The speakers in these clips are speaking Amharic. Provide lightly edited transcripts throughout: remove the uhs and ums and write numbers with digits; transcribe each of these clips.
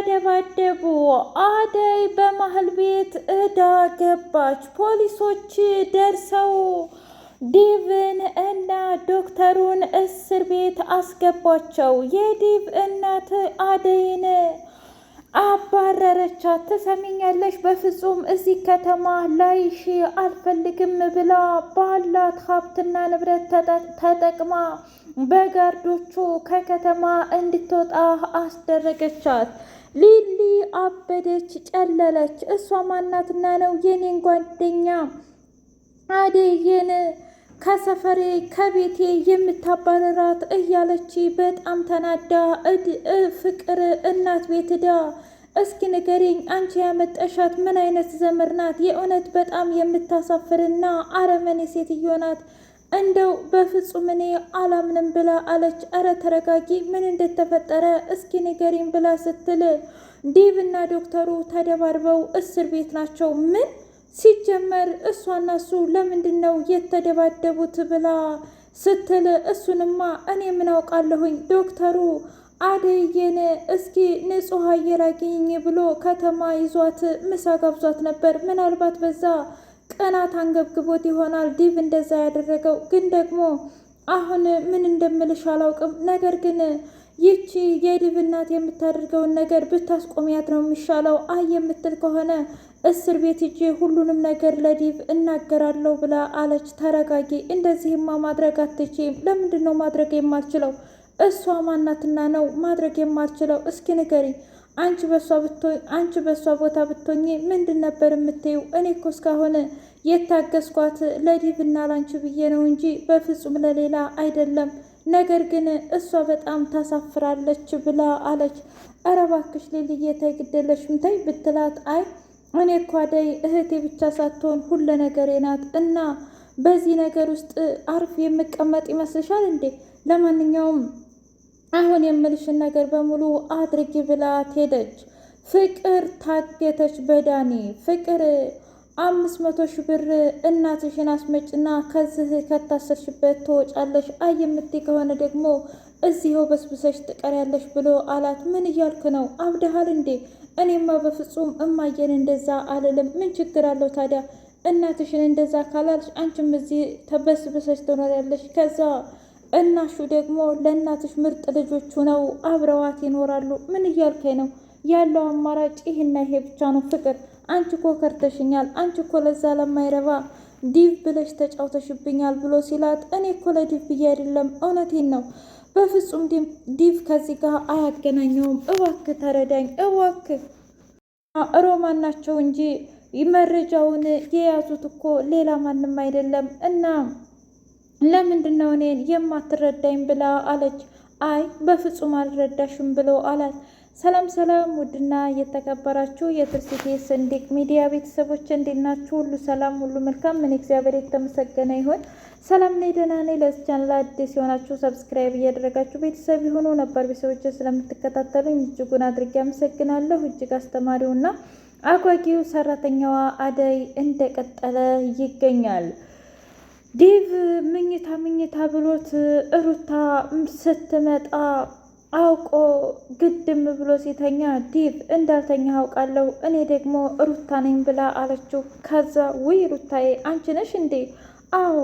ተደባደቡ። አደይ በመሀል ቤት እዳ ገባች። ፖሊሶች ደርሰው ዲቭን እና ዶክተሩን እስር ቤት አስገቧቸው። የዲቭ እናት አደይን አባረረቻት። ትሰሚኛለሽ? በፍጹም እዚህ ከተማ ላይሽ አልፈልግም ብላ ባላት ሀብትና ንብረት ተጠቅማ በጋርዶቹ ከከተማ እንድትወጣ አስደረገቻት። ሊሊ አበደች፣ ጨለለች። እሷ ማናትና ነው የኔን ጓደኛ አደይን ከሰፈሬ ከቤቴ የምታባረራት እያለች በጣም ተናዳ ፍቅር እናት ቤት ዳ እስኪ ንገሪኝ፣ አንቺ ያመጣሻት ምን አይነት ዘመድ ናት? የእውነት በጣም የምታሳፍርና አረመኔ ሴትዮ ናት። እንደው በፍጹም እኔ አላምንም ብላ አለች። እረ ተረጋጊ፣ ምን እንደተፈጠረ እስኪ ንገሪኝ ብላ ስትል ዲቭና ዶክተሩ ተደባድበው እስር ቤት ናቸው። ምን ሲጀመር እሷና እሱ ለምንድን ነው የተደባደቡት ብላ ስትል እሱንማ እኔ ምን አውቃለሁኝ፣ ዶክተሩ አደይን እስኪ ንጹሕ አየር አግኝ ብሎ ከተማ ይዟት ምሳ ጋብዟት ነበር። ምናልባት በዛ ቀናት አንገብግቦት ይሆናል ዲቭ እንደዛ ያደረገው። ግን ደግሞ አሁን ምን እንደምልሽ አላውቅም። ነገር ግን ይቺ የዲቭ እናት የምታደርገውን ነገር ብታስቆሚያት ነው የሚሻለው። አይ የምትል ከሆነ እስር ቤት ሂጄ ሁሉንም ነገር ለዲቭ እናገራለሁ ብላ አለች። ተረጋጊ፣ እንደዚህማ ማድረግ አትችይም። ለምንድን ነው ማድረግ የማልችለው? እሷ ማናትና ነው ማድረግ የማልችለው? እስኪ ንገሪኝ። አንቺ በሷ ቦታ ብትሆኚ ምንድን ነበር የምትይው? እኔ እኮ እስካሁን የታገስኳት ለዲቭና ላንቺ ብዬ ነው እንጂ በፍጹም ለሌላ አይደለም። ነገር ግን እሷ በጣም ታሳፍራለች ብላ አለች። ኧረ እባክሽ ሊልዬ ተይ፣ ግዴለሽም ተይ ብትላት፣ አይ እኔ እኮ አደይ እህቴ ብቻ ሳትሆን ሁለ ነገሬ ናት እና በዚህ ነገር ውስጥ አርፍ የምቀመጥ ይመስልሻል እንዴ? ለማንኛውም አሁን የምልሽን ነገር በሙሉ አድርጊ ብላት ሄደች። ፍቅር ታገተች በዳኒ። ፍቅር 500,000 ብር እናትሽን አስመጭና ከዚህ ከታሰርሽበት ትወጫለሽ፣ አይ የምትይ ከሆነ ደግሞ እዚህው በስብሰሽ ትቀሪያለሽ ብሎ አላት። ምን እያልክ ነው? አብደሃል እንዴ? እኔማ በፍጹም እማየን እንደዛ አልልም። ምን ችግር አለው ታዲያ? እናትሽን እንደዛ ካላልሽ አንቺም እዚህ ተበስብሰሽ ትኖሪያለሽ። ከዛ እናሹ ደግሞ ለእናትሽ ምርጥ ልጆቹ ነው አብረዋት ይኖራሉ። ምን እያልከኝ ነው? ያለው አማራጭ ይህና ይሄ ብቻ ነው። ፍቅር አንቺ እኮ ከርተሽኛል። አንቺ እኮ ለዛ ለማይረባ ዲቭ ብለሽ ተጫውተሽብኛል ብሎ ሲላት፣ እኔ እኮ ለዲቭ ብዬ አይደለም፣ እውነቴን ነው። በፍጹም ዲቭ ከዚህ ጋር አያገናኘውም። እባክህ ተረዳኝ እባክህ። ሮማን ናቸው እንጂ መረጃውን የያዙት እኮ ሌላ ማንም አይደለም። እና ለምንድን ነው እኔን የማትረዳኝ ብላ አለች። አይ በፍጹም አልረዳሽም ብሎ አላት። ሰላም ሰላም፣ ውድና የተከበራችሁ የትርሲቴ ሰንዴቅ ሚዲያ ቤተሰቦች እንዴት ናችሁ? ሁሉ ሰላም፣ ሁሉ መልካም። ምን እግዚአብሔር የተመሰገነ ይሁን። ሰላም ነኝ፣ ደህና ነኝ። ለዚህ ቻናል አዲስ የሆናችሁ ሰብስክራይብ እያደረጋችሁ ቤተሰብ ይሁኑ። ነበር ቤተሰቦች ስለምትከታተሉኝ እጅጉን አድርጌ አመሰግናለሁ። እጅግ አስተማሪውና አጓጊው ሰራተኛዋ አደይ እንደቀጠለ ይገኛል። ዲቭ ምኝታ ብሎት ሩታ ስትመጣ አውቆ ግድም ብሎ ሲተኛ ዲቭ እንዳልተኛ አውቃለሁ፣ እኔ ደግሞ ሩታ ነኝ ብላ አለችው። ከዛ ውይ ሩታዬ አንቺ ነሽ እንዴ? አዎ።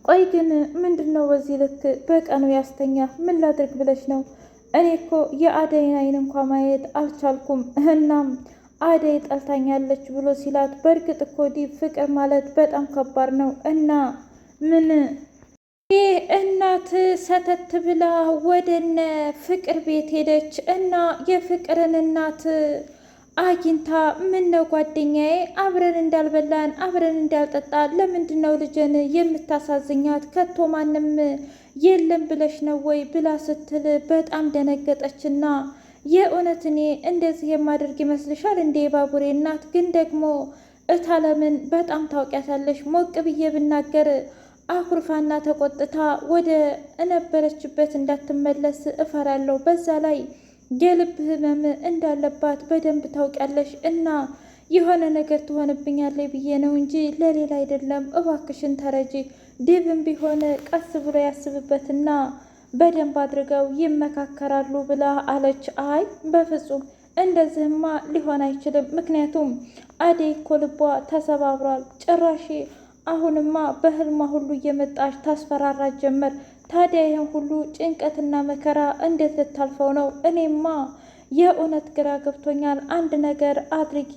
ቆይ ግን ምንድን ነው በዚህ ልክ በቀኑ ያስተኛ? ምን ላድርግ ብለሽ ነው? እኔ እኮ የአደይን አይን እንኳ ማየት አልቻልኩም። እናም አደይ ጠልታኛለች ብሎ ሲላት፣ በእርግጥ እኮ ዲቭ ፍቅር ማለት በጣም ከባድ ነው እና ምን ይህ እናት ሰተት ብላ ወደነ ፍቅር ቤት ሄደች እና የፍቅርን እናት አግኝታ፣ ምን ነው ጓደኛዬ፣ አብረን እንዳልበላን አብረን እንዳልጠጣ ለምንድን ነው ልጅን የምታሳዝኛት? ከቶ ማንም የለም ብለሽ ነው ወይ ብላ ስትል በጣም ደነገጠችና የእውነት እኔ እንደዚህ የማደርግ ይመስልሻል እንዴ? ባቡሬ እናት ግን ደግሞ እታለምን በጣም ታውቂያታለሽ። ሞቅ ብዬ ብናገር አኩርፋና ተቆጥታ ወደ እነበረችበት እንዳትመለስ እፈራለሁ። በዛ ላይ የልብ ህመም እንዳለባት በደንብ ታውቂያለሽ እና የሆነ ነገር ትሆንብኛለች ብዬ ነው እንጂ ለሌላ አይደለም። እባክሽን ተረጂ። ዲቭም ቢሆን ቀስ ብሎ ያስብበትና በደንብ አድርገው ይመካከራሉ ብላ አለች። አይ በፍጹም እንደዚህማ ሊሆን አይችልም። ምክንያቱም አደይ እኮ ልቧ ተሰባብሯል። ጭራሽ አሁንማ በህልሟ ሁሉ እየመጣች ታስፈራራት ጀመር። ታዲያ ይህን ሁሉ ጭንቀትና መከራ እንዴት ልታልፈው ነው? እኔማ የእውነት ግራ ገብቶኛል። አንድ ነገር አድርጊ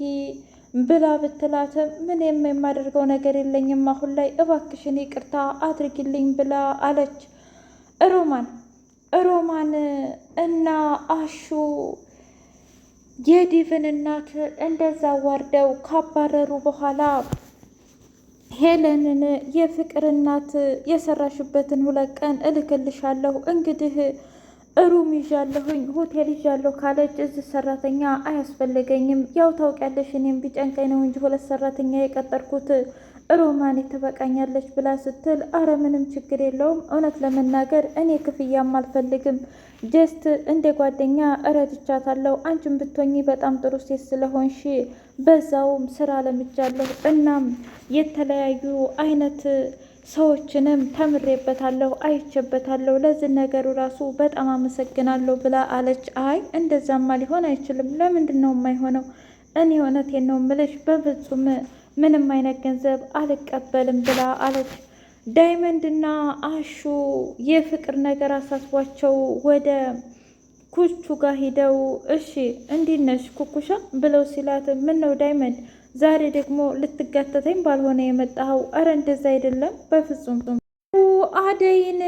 ብላ ብትላትም ምንም የማደርገው ነገር የለኝም አሁን ላይ እባክሽን ይቅርታ አድርጊልኝ ብላ አለች። ሮማን እና አሹ የዲቭን እናት እንደዛ ዋርደው ካባረሩ በኋላ ሄለንን የፍቅር እናት የሰራሽበትን 2 ቀን እልክልሻለሁ እንግዲህ ሩም ይዣለሁኝ ሆቴል ይዣለሁ ካለች እዚህ ሰራተኛ አያስፈልገኝም። ያው ታውቂያለሽ እኔም ቢጨንቀኝ ነው እንጂ 2 ሰራተኛ የቀጠርኩት ሮማን ትበቃኛለች ብላ ስትል አረ ምንም ችግር የለውም። እውነት ለመናገር እኔ ክፍያም አልፈልግም። ጀስት እንደ ጓደኛ እረድቻታለሁ። አንቺም ብትሆኚ በጣም ጥሩ ሴት ስለሆንሽ በዛውም ስራ ለምጃለሁ። እናም የተለያዩ አይነት ሰዎችንም ተምሬበታለሁ፣ አይቼበታለሁ። ለዚህ ነገሩ ራሱ በጣም አመሰግናለሁ ብላ አለች። አይ እንደዛማ ሊሆን አይችልም። ለምንድን ነው የማይሆነው? እኔ እውነቴን ነው የምልሽ በፍጹም ምንም አይነት ገንዘብ አልቀበልም ብላ አለች። ዳይመንድና አሹ የፍቅር ነገር አሳስቧቸው ወደ ኩቹ ጋር ሂደው እሺ እንዴት ነሽ ኩኩሻ ብለው ሲላት ምን ነው ዳይመንድ ዛሬ ደግሞ ልትጋተተኝ ባልሆነ የመጣኸው? አረ እንደዛ አይደለም በፍጹም። አደይን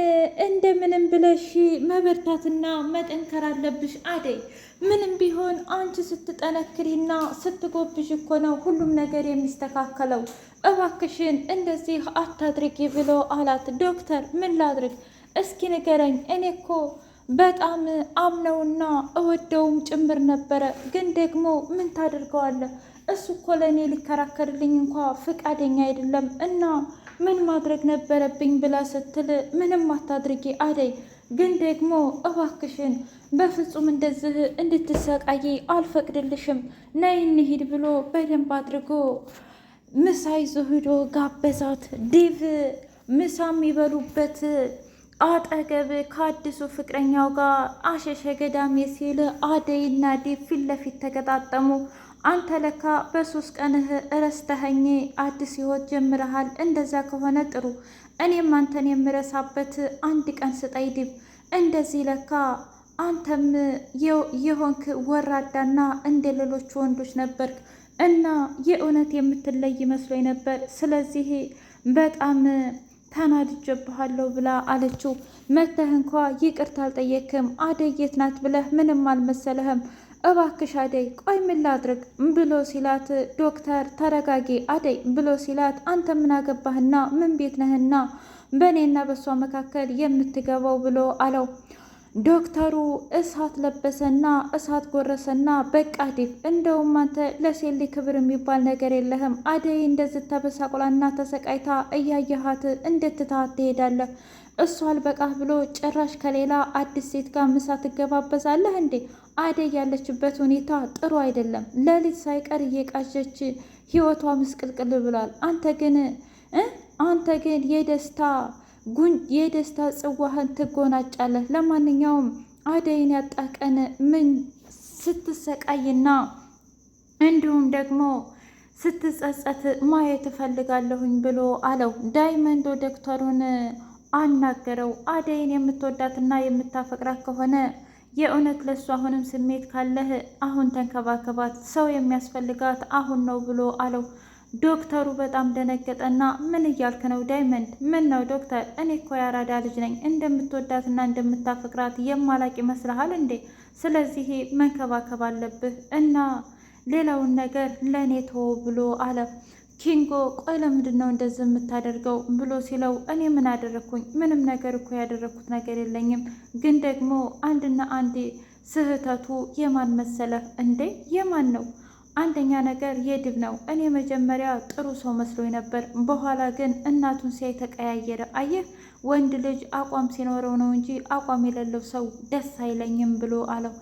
እንደምንም ብለሽ መበርታትና መጠንከር አለብሽ አደይ። ምንም ቢሆን አንቺ ስትጠነክሪና ስትጎብዥ እኮ ነው ሁሉም ነገር የሚስተካከለው። እባክሽን እንደዚህ አታድርጊ ብሎ አላት። ዶክተር ምን ላድርግ እስኪ ንገረኝ። እኔ እኮ በጣም አምነውና እወደውም ጭምር ነበረ፣ ግን ደግሞ ምን ታደርገዋለህ? እሱ እኮ ለእኔ ሊከራከርልኝ እንኳ ፍቃደኛ አይደለም እና ምን ማድረግ ነበረብኝ ብላ ስትል ምንም አታድርጊ አደይ፣ ግን ደግሞ እባክሽን በፍጹም እንደዚህ እንድትሰቃይ አልፈቅድልሽም። ነይ እንሂድ ብሎ በደንብ አድርጎ ምሳ ይዞ ሂዶ ጋበዛት። ዴቭ ምሳ የሚበሉበት አጠገብ ከአዲሱ ፍቅረኛው ጋር አሸሸ ገዳሜ ሲል አደይና ዴቭ ፊት ለፊት ተገጣጠሙ። አንተ ለካ በ3 ቀንህ እረስተኸኝ አዲስ ህይወት ጀምረሃል። እንደዛ ከሆነ ጥሩ፣ እኔም አንተን የምረሳበት 1 ቀን ስጠኝ ዴቭ። እንደዚህ ለካ አንተም የሆንክ ወራዳና እንደ ሌሎቹ ወንዶች ነበርክ እና የእውነት የምትለይ መስሎኝ ነበር። ስለዚህ በጣም ተናድጄብሃለሁ ብላ አለችው። መተህ እንኳ ይቅርታ አልጠየክም። አደይ የት ናት ብለህ ምንም አልመሰለህም። እባክሽ አደይ ቆይ ምን ላድርግ ብሎ ሲላት፣ ዶክተር ተረጋጊ አደይ ብሎ ሲላት፣ አንተ ምን አገባህና ምን ቤት ነህና በእኔና በእሷ መካከል የምትገባው ብሎ አለው። ዶክተሩ እሳት ለበሰና እሳት ጎረሰና በቃ ዴቭ እንደውም አንተ ለሴት ልጅ ክብር የሚባል ነገር የለህም። አደይ እንደዚህ ተበሳቁላና ተሰቃይታ እያየሃት እንዴት ትተሃት ትሄዳለህ? እሷ አልበቃህ ብሎ ጭራሽ ከሌላ አዲስ ሴት ጋር ምሳ ትገባበዛለህ እንዴ? አደይ ያለችበት ሁኔታ ጥሩ አይደለም። ሌሊት ሳይቀር እየቃዠች ህይወቷ ምስቅልቅል ብሏል። አንተ ግን የደስታ ጽዋህን ትጎናጫለህ። ለማንኛውም አደይን ያጣቀን ምን ስትሰቃይና እንዲሁም ደግሞ ስትጸጸት ማየት እፈልጋለሁኝ ብሎ አለው። ዳይመንዶ ዶክተሩን አናገረው። አደይን የምትወዳትና የምታፈቅራት ከሆነ የእውነት ለሱ አሁንም ስሜት ካለህ አሁን ተንከባከባት፣ ሰው የሚያስፈልጋት አሁን ነው ብሎ አለው። ዶክተሩ በጣም ደነገጠና ምን እያልክ ነው ዳይመንድ? ምን ነው ዶክተር? እኔ እኮ ያራዳ ልጅ ነኝ። እንደምትወዳትና እንደምታፈቅራት የማላቅ ይመስልሃል እንዴ? ስለዚህ መንከባከብ አለብህ እና ሌላውን ነገር ለእኔ ተወው ብሎ አለ። ኪንጎ ቆይ ለምንድን ነው እንደዚህ የምታደርገው ብሎ ሲለው፣ እኔ ምን አደረግኩኝ? ምንም ነገር እኮ ያደረግኩት ነገር የለኝም። ግን ደግሞ አንድና አንድ ስህተቱ የማን መሰለህ እንዴ? የማን ነው? አንደኛ ነገር የድብ ነው። እኔ መጀመሪያ ጥሩ ሰው መስሎኝ ነበር፣ በኋላ ግን እናቱን ሲያይ ተቀያየረ። አየህ ወንድ ልጅ አቋም ሲኖረው ነው እንጂ አቋም የሌለው ሰው ደስ አይለኝም ብሎ አለው።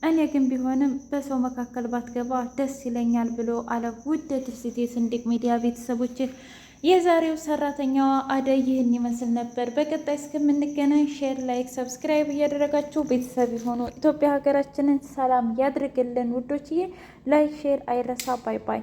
እኔ ግን ቢሆንም በሰው መካከል ባትገባ ደስ ይለኛል ብሎ አለ። ውድ የትርሲቴ ስንድቅ ሚዲያ ቤተሰቦች የዛሬው ሰራተኛዋ አደይ ይህን ይመስል ነበር። በቀጣይ እስከምንገናኝ ሼር፣ ላይክ፣ ሰብስክራይብ እያደረጋችሁ ቤተሰብ የሆኑ ኢትዮጵያ ሀገራችንን ሰላም ያድርግልን ውዶችዬ። ላይክ ሼር አይረሳ። ባይ ባይ።